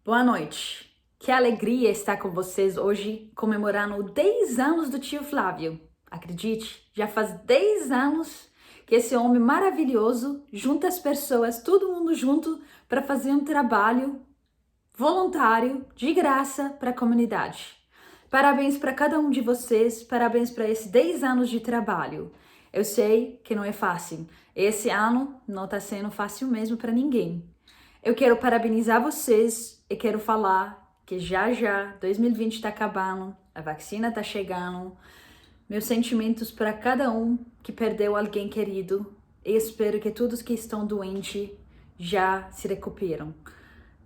Boa noite. Que alegria estar com vocês hoje comemorando 10 anos do tio Flávio. Acredite, já faz 10 anos que esse homem maravilhoso junta as pessoas, todo mundo junto, para fazer um trabalho voluntário, de graça, para a comunidade. Parabéns para cada um de vocês, parabéns para esses 10 anos de trabalho. Eu sei que não é fácil. Esse ano não está sendo fácil mesmo para ninguém. Eu quero parabenizar vocês e quero falar que já 2020 está acabando, a vacina está chegando. Meus sentimentos para cada um que perdeu alguém querido e espero que todos que estão doentes já se recuperam.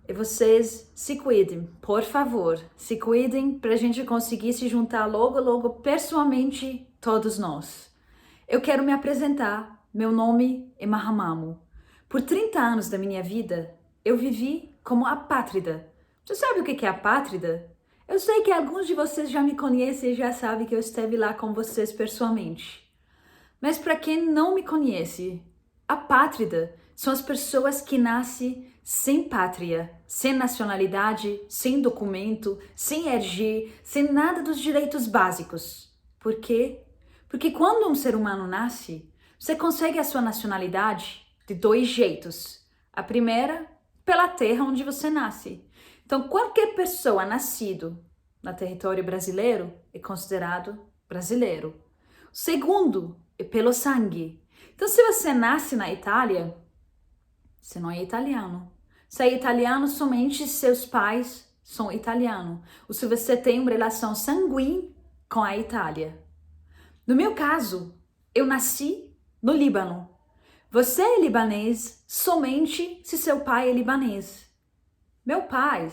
E vocês se cuidem, por favor, se cuidem para a gente conseguir se juntar logo, pessoalmente, todos nós. Eu quero me apresentar, meu nome é Mahamamo. Por 30 anos da minha vida, eu vivi como apátrida. Você sabe o que é apátrida? Eu sei que alguns de vocês já me conhecem e já sabem que eu esteve lá com vocês pessoalmente. Mas para quem não me conhece, apátrida são as pessoas que nascem sem pátria, sem nacionalidade, sem documento, sem RG, sem nada dos direitos básicos. Por quê? Porque quando um ser humano nasce, você consegue a sua nacionalidade de dois jeitos. A primeira, pela terra onde você nasce. Então, qualquer pessoa nascido no território brasileiro é considerado brasileiro. O segundo é pelo sangue. Então, se você nasce na Itália, você não é italiano. Você é italiano somente se seus pais são italianos. Ou se você tem uma relação sanguínea com a Itália. No meu caso, eu nasci no Líbano. Você é libanês somente se seu pai é libanês. Meu pai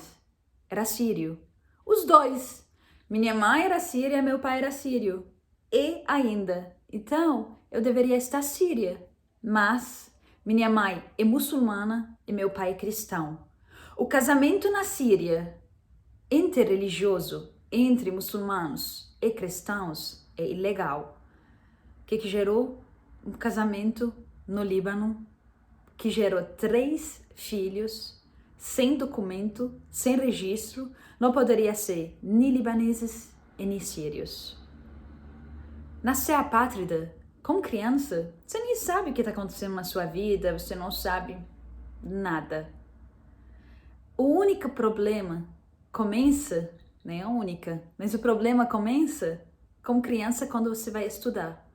era sírio. Os dois. Minha mãe era síria, meu pai era sírio. E ainda. Então, eu deveria estar síria. Mas minha mãe é muçulmana e meu pai é cristão. O casamento na Síria, interreligioso, entre muçulmanos e cristãos, é ilegal. O que gerou? Um casamento no Líbano que gerou 3 filhos sem documento, sem registro, não poderia ser nem libaneses e nem sírios. Nascer apátrida, como criança, você nem sabe o que está acontecendo na sua vida, você não sabe nada. O único problema começa, nem a única, mas o problema começa como criança quando você vai estudar.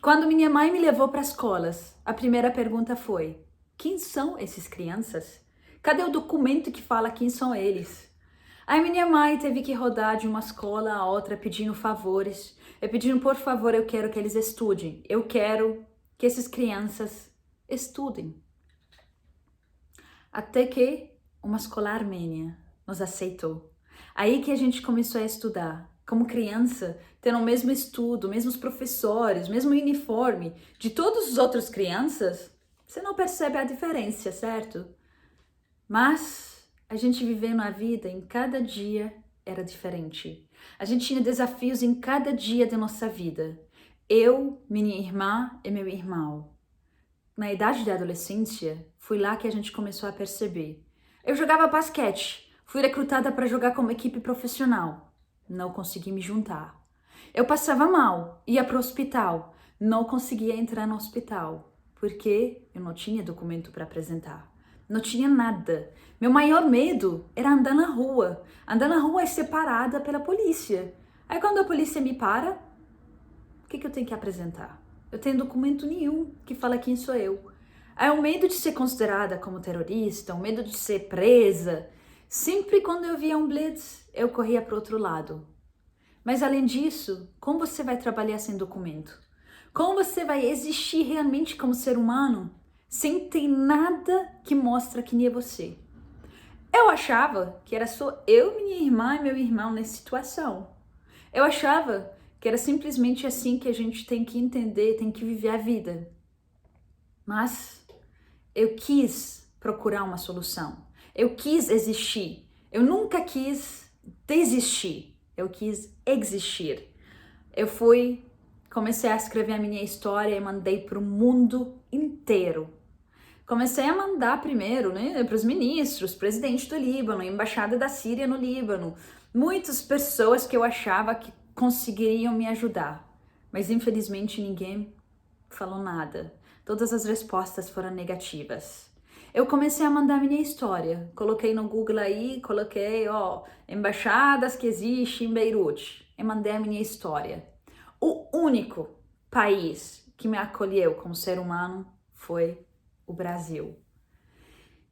Quando minha mãe me levou para as escolas, a primeira pergunta foi: quem são essas crianças? Cadê o documento que fala quem são eles? Aí minha mãe teve que rodar de uma escola a outra pedindo favores. Pedindo, por favor, eu quero que eles estudem. Eu quero que essas crianças estudem. Até que uma escola armênia nos aceitou. Aí que a gente começou a estudar. Como criança, tendo o mesmo estudo, mesmos professores, mesmo uniforme de todas as outras crianças, você não percebe a diferença, certo? Mas a gente vivendo a vida em cada dia era diferente. A gente tinha desafios em cada dia da nossa vida. Eu, minha irmã e meu irmão. Na idade da adolescência, foi lá que a gente começou a perceber. Eu jogava basquete, fui recrutada para jogar como equipe profissional. Não consegui me juntar. Eu passava mal, ia para o hospital, não conseguia entrar no hospital, porque eu não tinha documento para apresentar. Não tinha nada. Meu maior medo era andar na rua. Andar na rua é separada pela polícia. Aí quando a polícia me para, o que eu tenho que apresentar? Eu tenho documento nenhum que fala quem sou eu. Aí o medo de ser considerada como terrorista, o medo de ser presa. Sempre quando eu via um blitz, eu corria para o outro lado. Mas além disso, como você vai trabalhar sem documento? Como você vai existir realmente como ser humano sem ter nada que mostra quem é você? Eu achava que era só eu, minha irmã e meu irmão nessa situação. Eu achava que era simplesmente assim que a gente tem que entender, tem que viver a vida. Mas eu quis procurar uma solução. Eu quis existir. Eu nunca quis desistir. Eu quis existir. Comecei a escrever a minha história e mandei para o mundo inteiro. Comecei a mandar primeiro, né, para os ministros, presidente do Líbano, embaixada da Síria no Líbano, muitas pessoas que eu achava que conseguiriam me ajudar, mas infelizmente ninguém falou nada. Todas as respostas foram negativas. Eu comecei a mandar minha história. Coloquei no Google aí, coloquei, embaixadas que existem em Beirute. E mandei a minha história. O único país que me acolheu como ser humano foi o Brasil.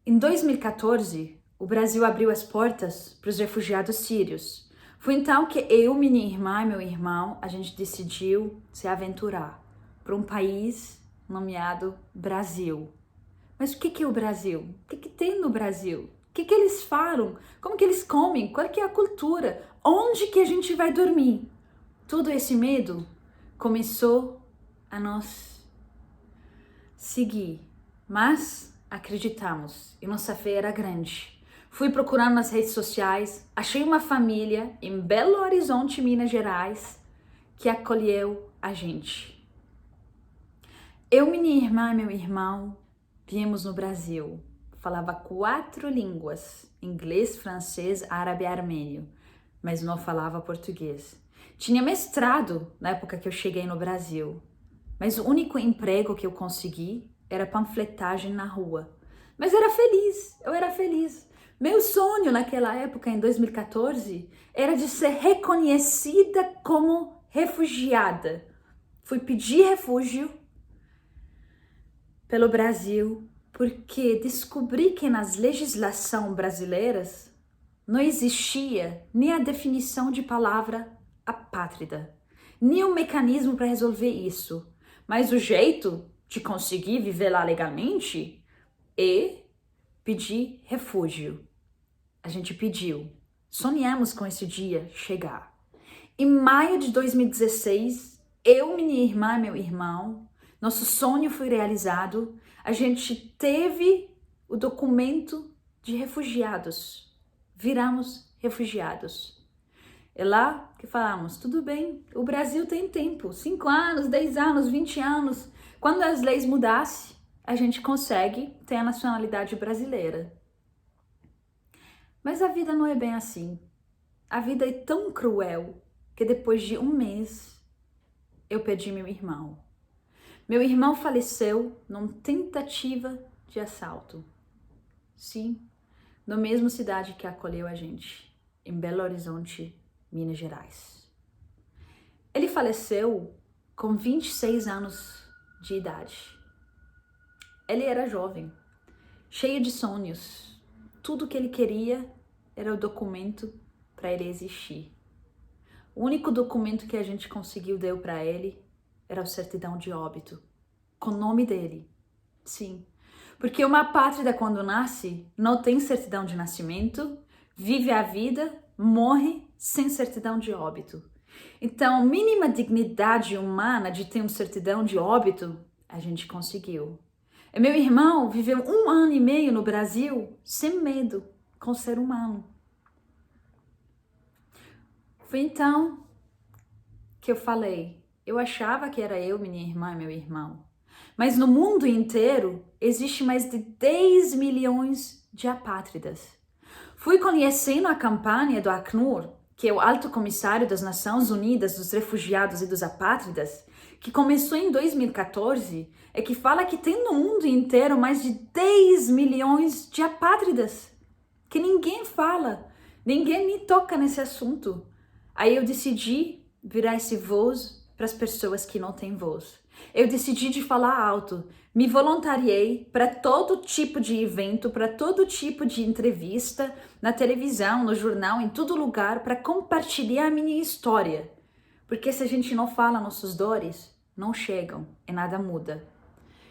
Em 2014, o Brasil abriu as portas para os refugiados sírios. Foi então que eu, minha irmã e meu irmão, a gente decidiu se aventurar para um país nomeado Brasil. Mas o que é o Brasil? O que tem no Brasil? O que eles falam? Como que eles comem? Qual que é a cultura? Onde que a gente vai dormir? Todo esse medo começou a nos seguir, mas acreditamos e nossa fé era grande. Fui procurando nas redes sociais, achei uma família em Belo Horizonte, Minas Gerais, que acolheu a gente. Eu, minha irmã e meu irmão viemos no Brasil. Falava 4 línguas, inglês, francês, árabe e armênio, mas não falava português. Tinha mestrado na época que eu cheguei no Brasil, mas o único emprego que eu consegui era panfletagem na rua. Mas eu era feliz. Meu sonho naquela época, em 2014, era de ser reconhecida como refugiada. Fui pedir refúgio pelo Brasil porque descobri que nas legislações brasileiras não existia nem a definição de palavra apátrida, nem um mecanismo para resolver isso. Mas o jeito de conseguir viver lá legalmente é pedir refúgio. A gente pediu. Sonhamos com esse dia chegar. Em maio de 2016, eu, minha irmã e meu irmão, nosso sonho foi realizado. A gente teve o documento de refugiados. Viramos refugiados. É lá que falamos, tudo bem, o Brasil tem tempo, 5 anos, 10 anos, 20 anos. Quando as leis mudassem, a gente consegue ter a nacionalidade brasileira. Mas a vida não é bem assim. A vida é tão cruel que depois de 1 mês eu perdi meu irmão. Meu irmão faleceu numa tentativa de assalto. Sim, na mesma cidade que acolheu a gente, em Belo Horizonte, Minas Gerais. Ele faleceu com 26 anos de idade. Ele era jovem, cheio de sonhos. Tudo que ele queria era o documento para ele existir. O único documento que a gente conseguiu dar para ele era a certidão de óbito, com o nome dele. Sim, porque uma apátrida quando nasce não tem certidão de nascimento, vive a vida, morre sem certidão de óbito. Então, a mínima dignidade humana de ter uma certidão de óbito, a gente conseguiu. E meu irmão viveu 1 ano e meio no Brasil sem medo, com ser humano. Foi então que eu falei, eu achava que era eu, minha irmã e meu irmão. Mas no mundo inteiro existe mais de 10 milhões de apátridas. Fui conhecendo a campanha do Acnur, que é o Alto Comissário das Nações Unidas dos Refugiados e dos Apátridas, que começou em 2014, e que fala que tem no mundo inteiro mais de 10 milhões de apátridas, que ninguém fala, ninguém me toca nesse assunto. Aí eu decidi virar esse voz para as pessoas que não têm voz. Eu decidi de falar alto, me voluntariei para todo tipo de evento, para todo tipo de entrevista, na televisão, no jornal, em todo lugar, para compartilhar a minha história. Porque se a gente não fala nossas dores, não chegam e nada muda.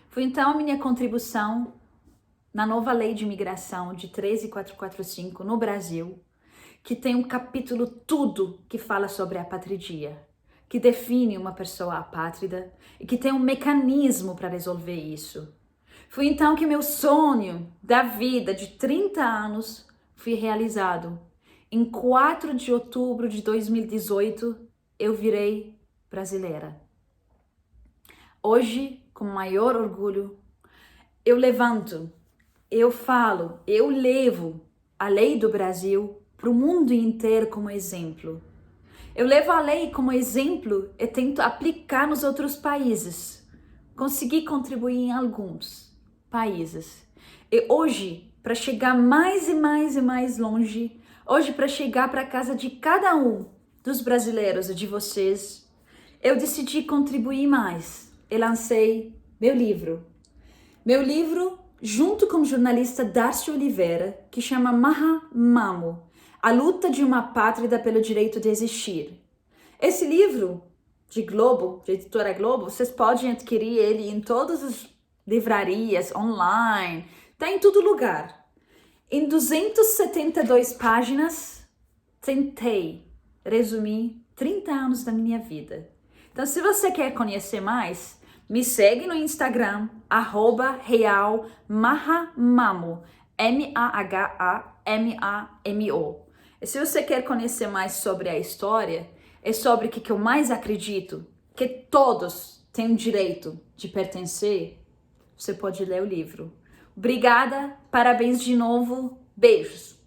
Foi então a minha contribuição na nova lei de imigração de 13445 no Brasil, que tem um capítulo tudo que fala sobre a apatridia, que define uma pessoa apátrida e que tem um mecanismo para resolver isso. Foi então que meu sonho da vida de 30 anos foi realizado. Em 4 de outubro de 2018, eu virei brasileira. Hoje, com maior orgulho, eu levanto, eu falo, eu levo a lei do Brasil para o mundo inteiro como exemplo. Eu levo a lei como exemplo e tento aplicar nos outros países. Consegui contribuir em alguns países. E hoje, para chegar mais e mais e mais longe, hoje para chegar para a casa de cada um dos brasileiros e de vocês, eu decidi contribuir mais e lancei meu livro. Meu livro, junto com o jornalista Darcy Oliveira, que chama Maha Mamo, A Luta de uma Pátrida pelo Direito de Existir. Esse livro de Globo, de editora Globo, vocês podem adquirir ele em todas as livrarias, online, tá em todo lugar. Em 272 páginas, tentei resumir 30 anos da minha vida. Então, se você quer conhecer mais, me segue no Instagram, @realmahamamo, MAHAMAMO. E se você quer conhecer mais sobre a história, é sobre o que eu mais acredito, que todos têm o direito de pertencer, você pode ler o livro. Obrigada, parabéns de novo, beijos!